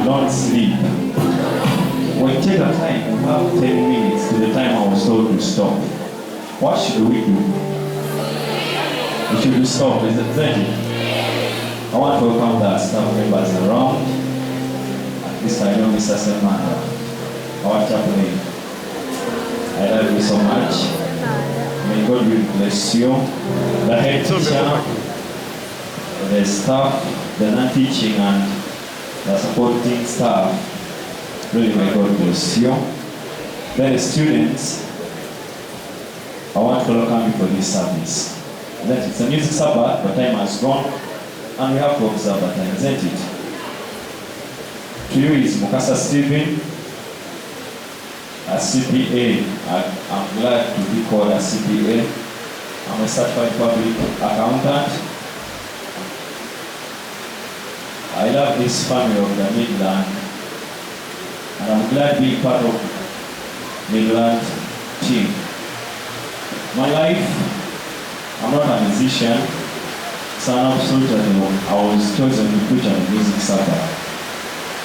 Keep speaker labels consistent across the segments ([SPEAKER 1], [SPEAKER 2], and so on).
[SPEAKER 1] Don't sleep. When take a time, we have 10 minutes to the time I was told to stop. What should we do? We should stop, isn't it? I want to welcome the staff members around. At least I know Mr. Semana, our chaplain. I love you so much. May God will bless you. The head teacher, the staff, the non-teaching and the supporting staff, really may God bless you. Then the students, I want to welcome you for this service. It's a music Sabbath, but time has gone, and we have to observe that time, isn't it? To you is Mukasa Stephen, a CPA. I'm glad to be called a CPA. I'm a certified public accountant. I love this family of the Midland, and I'm glad being part of Midland team. My life, I'm not a musician, so I'm absolutely I was chosen to preach on the music Sabbath.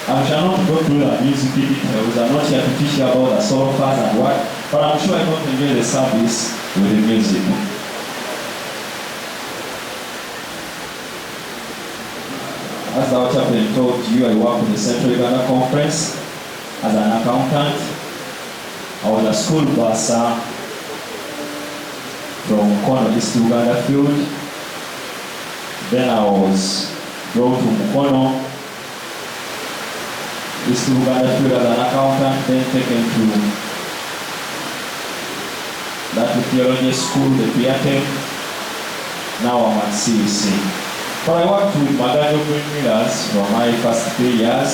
[SPEAKER 1] I shall not go through the music details. I'm not here to teach you about the solo parts and what, but I'm sure I got to enjoy the service with the music. As our chaplain told you, I work with the Central Uganda Conference as an accountant. I was a school bursar from Mukono, East Uganda field. Then I was brought to Mukono, East Uganda field as an accountant, then taken to that theology school, the PATEM. Now I'm at CUC. But I worked with Magajo Millers for my first 3 years.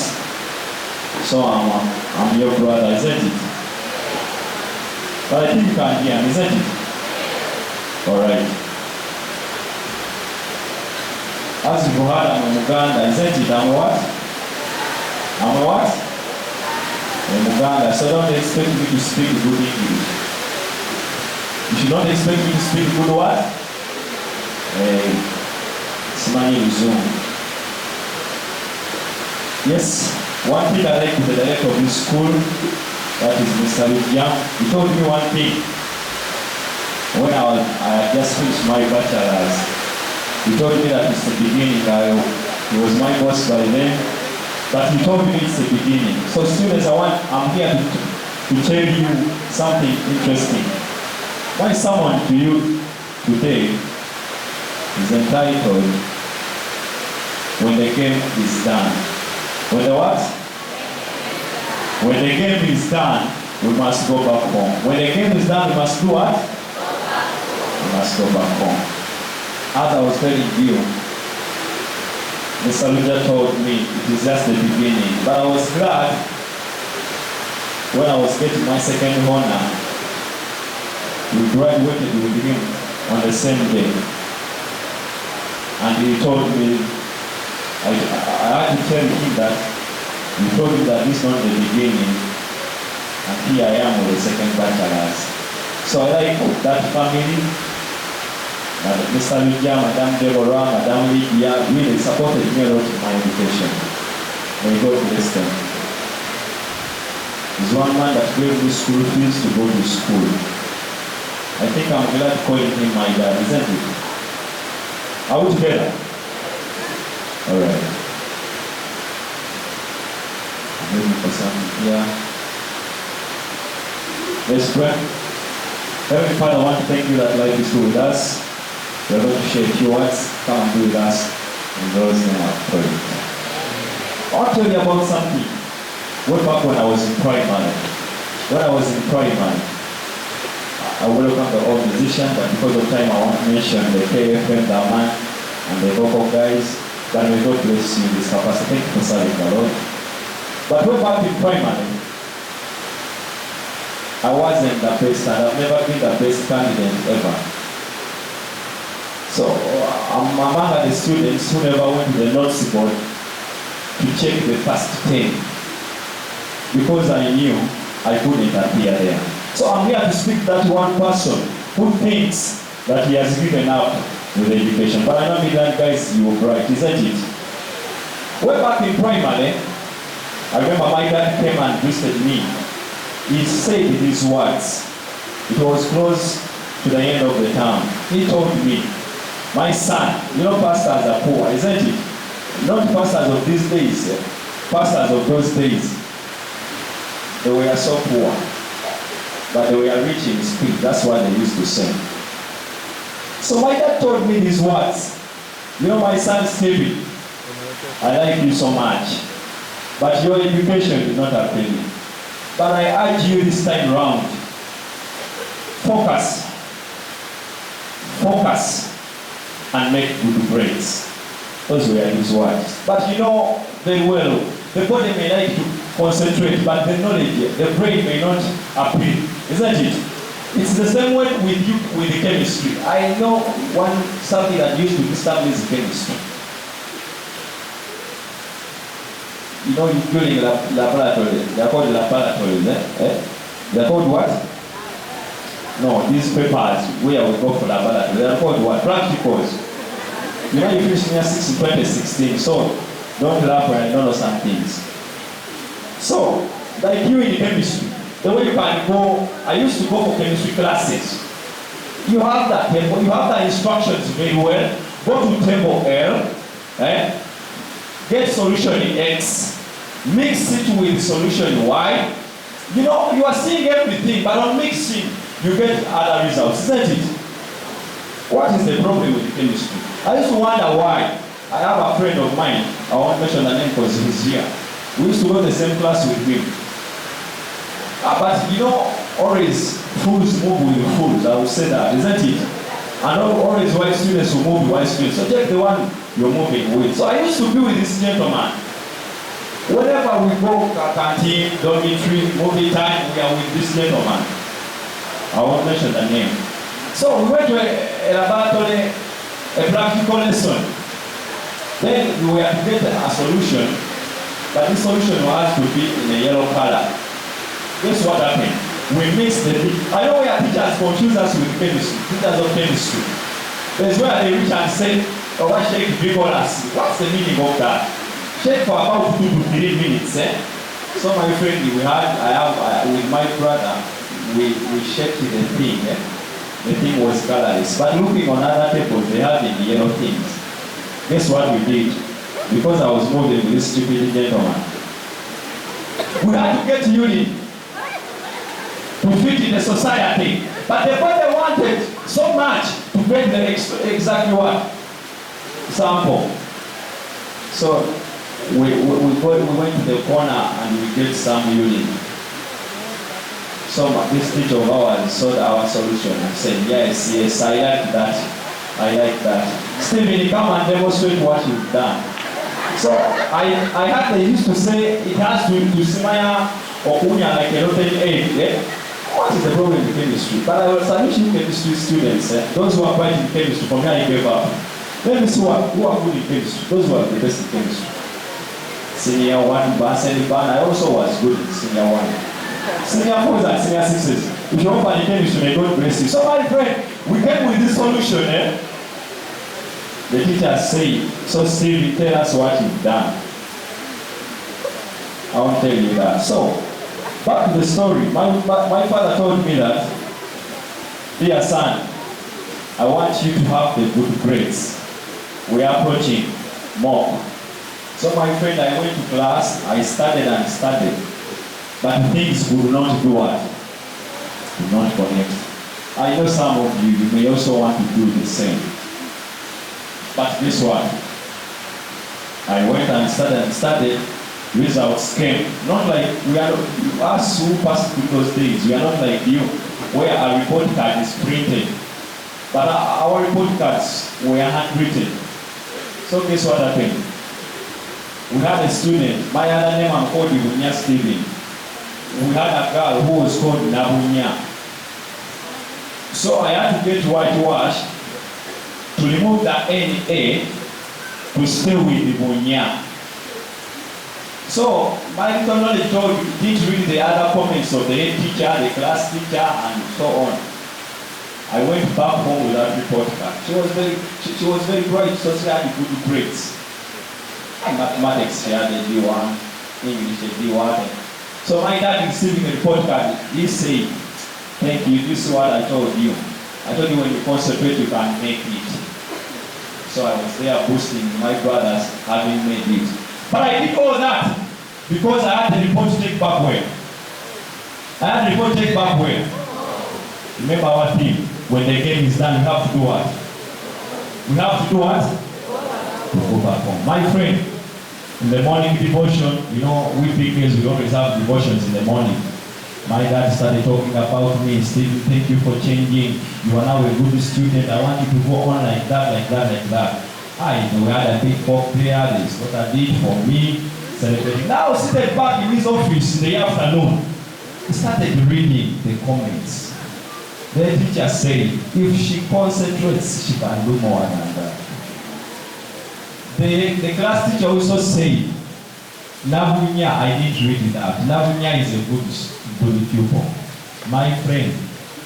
[SPEAKER 1] So I'm your brother, isn't it? But I think you can hear me, isn't it? Alright. As you've heard, I'm a Muganda, isn't it? I'm a what? I'm a what? I'm a Muganda. So don't expect me to speak good English. You should not expect me to speak good what? Yes, one thing I like with the director of this school, that is Mr. Young, he told me one thing. When I had just finished my bachelor's, he told me that it's the beginning. He was my boss by then, but he told me it's the beginning. So students, I'm here to tell you something interesting. My sermon to you today is entitled, When the Game is Done. When the what? When the game is done, we must go back home. When the game is done, we must do what? We must go back home. As I was telling you, Mr. Luja told me it is just the beginning. But I was glad when I was getting my second honor. We graduated with him on the same day. And he told me, I had to tell him that, he told me that this is not the beginning, and here I am with the second bachelor's. So I like that family, Mr. Luja, Madame Deborah, Madame Lydia, really supported me a lot in my education. May God bless them. There's one man that gave me school fees to go to school. I think I'm glad calling him my dad, isn't it? Are we together? Alright. I'm waiting for something here. Let's pray. Heavenly Father, I want to thank you that life is still with us. We are going to share a few words. Come and be with us. In God's name I pray. I want to tell you about something. Way back when I was in primary. I welcome the old musician, but because of time I want to mention the KFM, the man, and the vocal guys. But may God bless you in this capacity. Thank you for serving the Lord. But way back in primary, I wasn't the best, and I've never been the best candidate ever. So I'm among the students who never went to the notes board to check the first 10 because I knew I couldn't appear there. So I'm here to speak to that one person who thinks that he has given up with education. But I know Midland guys, you were bright, isn't it? Way back in primary, I remember my dad came and visited me. He said these words. It was close to the end of the term. He told me, my son, you know pastors are poor, isn't it? Not pastors of these days, pastors of those days. They were so poor, but they were rich in spirit. That's what they used to say. So my dad told me these words. You know, my son Stephen, I like you so much, but your education did not have me. But I urge you this time round, focus, and make good grades. Those were his words. But you know very well, the body may like to concentrate, but the knowledge, the brain may not appeal, isn't it? It's the same way with you with the chemistry. I know something that used to disturb me is chemistry. You know, during laboratory, they are called laboratories, They are called what? No, these papers where we go for laboratory, they are called what? Practicals. You know, you finished year 6 in 2016, so don't laugh when I don't know some things. So, like you in chemistry, the way you can go, I used to go for chemistry classes. You have that table, you have the instructions very well. Go to table L, get solution in X, mix it with solution Y. You know, you are seeing everything, but on mixing, you get other results, isn't it? What is the problem with the chemistry? I used to wonder why. I have a friend of mine, I won't mention the name because he's here. We used to go to the same class with him. But you know, always fools move with fools, I would say that, isn't it? And always white students will move with white students. So take the one you're moving with. So I used to be with this gentleman. Whenever we go to canteen, dormitory, movie time, we are with this gentleman. I won't mention the name. So we went to a laboratory, a practical lesson. Then we were to get a solution, but this solution has to be in a yellow color. Guess what happened? We mixed the I know where teachers confuse us with chemistry, teachers of chemistry. There's where they reach and say, oh, what shake vigorous? What's the meaning of that? Shake for about 2 to 3 minutes, So my friend, with my brother, we shake the thing, The thing was colorless. But looking on other tables, they had the yellow things. Guess what we did? Because I was moving with this stupid gentleman. We had to get urine to fit in the society. But the body wanted so much to get the exactly what? Sample. So we went to the corner and we get some urine. So this teacher of ours saw our solution and said, yes, I like that. Stephen, come and demonstrate what you've done. So I heard they used to say it has to smile or kunya like a rotten egg. What is the problem with chemistry? But I was salute chemistry students, those who are bright in chemistry, from here I gave up. Let me see who are good in chemistry, those who are the best in chemistry. Senior 1, Bassel, I also was good in senior 1. Senior 4s and senior 6s. If you open in chemistry, may God bless you. So my friend, we came with this solution, The teacher said, so Steve, tell us what you've done. I won't tell you that. So, back to the story. My father told me that, dear son, I want you to have the good grades. We are approaching mock. So my friend, I went to class, I studied and studied. But things would not do what? Do not connect. I know some of you may also want to do the same. But this one, I went and studied, results came. Not like we are, us who passed through those days, we are not like you, where a report card is printed. But our report cards were handwritten. So guess what happened? We had a student, my other name I'm called Ibunya Stephen. We had a girl who was called Nabunya. So I had to get whitewashed to remove the NA to stay with the Bunya. So my little knowledge told you, didn't read the other comments of the head teacher, the class teacher, and so on. I went back home with that report card. She was very bright, so she had good grades. In mathematics, she had a D1. English, they water. So my dad receiving a report card, he said, thank you, this is what I told you. I told you when you concentrate, you can make it. So I was there boosting my brothers having made it. But I did all that because I had the report to take back where? I had the report to take back where? Remember our theme, when the game is done, we have to do what? We have to do what? To go back home. My friend, in the morning devotion, you know, we picnics, we always have devotions in the morning. My dad started talking about me. Stephen, thank you for changing. You are now a good student. I want you to go on like that, like that, like that. We had a big talk there. This is what I did for me. Celebrating. Now seated back in his office in the afternoon, he started reading the comments. The teacher said, if she concentrates, she can do more than that. The class teacher also said, Lavunya, I didn't read it out. Lavunya is a good pupil. My friend,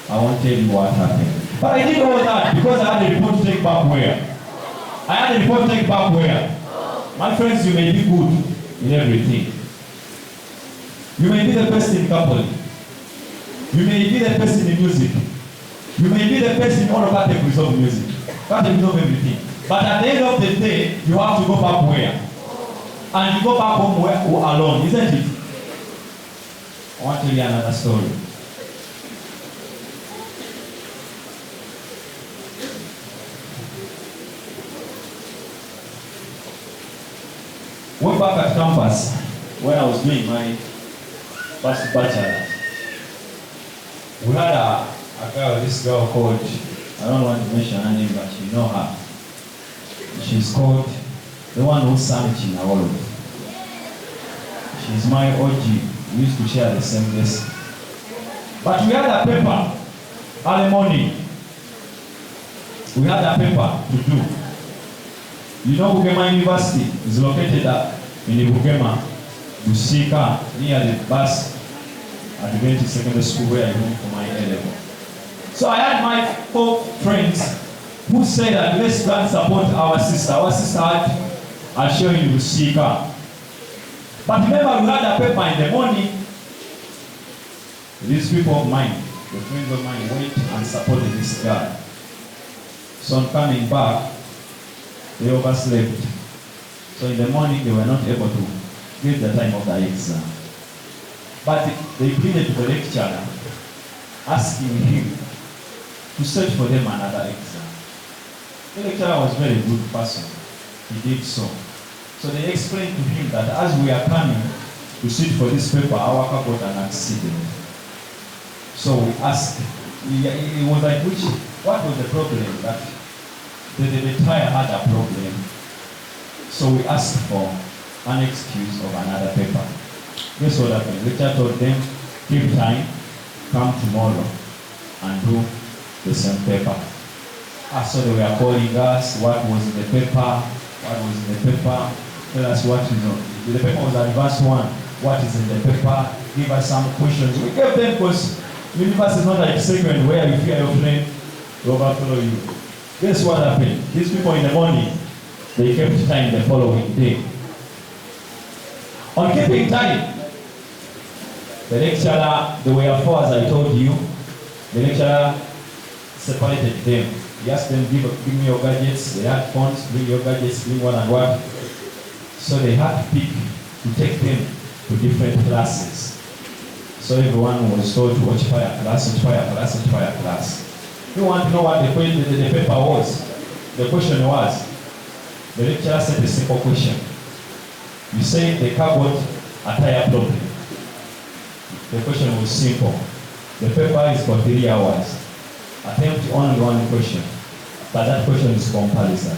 [SPEAKER 1] I won't tell you what happened. But I did all that because I had a report to take back where? I had a report to take back where? My friends, you may be good in everything. You may be the best in couple. You may be the best in music. You may be the best in all categories of music. Categories of everything. But at the end of the day, you have to go back where? And you go back home where, alone, isn't it? I want to tell you another story. Went back at campus when I was doing my first bachelor. We had a girl, this girl called, I don't want to mention her name, but you know her. She's called the one who sang Chinawolo. She's my OG. We used to share the same place. But we had a paper early morning. We had a paper to do. You know Bugema University is located in the Bugema, Busika, near the bus Adventist Secondary School where I went for my A-level. So I had my 4 friends who said that let's go and support our sister. Our sister had shown you Busika. But remember, we had a paper in the morning. These people of mine, the friends of mine, went and supported this girl. So on coming back, they overslept. So in the morning, they were not able to give the time of the exam. But they pleaded to the lecturer, asking him to search for them another exam. The lecturer was a very good person. He did so. So they explained to him that as we are coming to sit for this paper, our car got an accident. So we asked, it was like, what was the problem? That the tire had a problem. So we asked for an excuse of another paper. Guess what happened? The lecturer told them, keep time, come tomorrow and do the same paper. So they were calling us, what was in the paper, what was in the paper, tell us what you know. The paper was advanced one, what is in the paper, give us some questions. We gave them because universe is not like second where you fear your friend to overflow you. Guess what happened? These people in the morning, they kept time the following day. On keeping time, the lecturer, there were 4 as I told you, the lecturer separated them. He asked them, give me your gadgets. They had phones, bring your gadgets, bring what and what. So they had to pick to take them to different classes. So everyone was told to watch fire class, watch fire class, watch fire class. You want to know what the paper was? The question was, the lecturer said a simple question. You say the car got a tire problem. The question was simple. The paper is for 3 hours. Attempt only one question, but that question is comparison.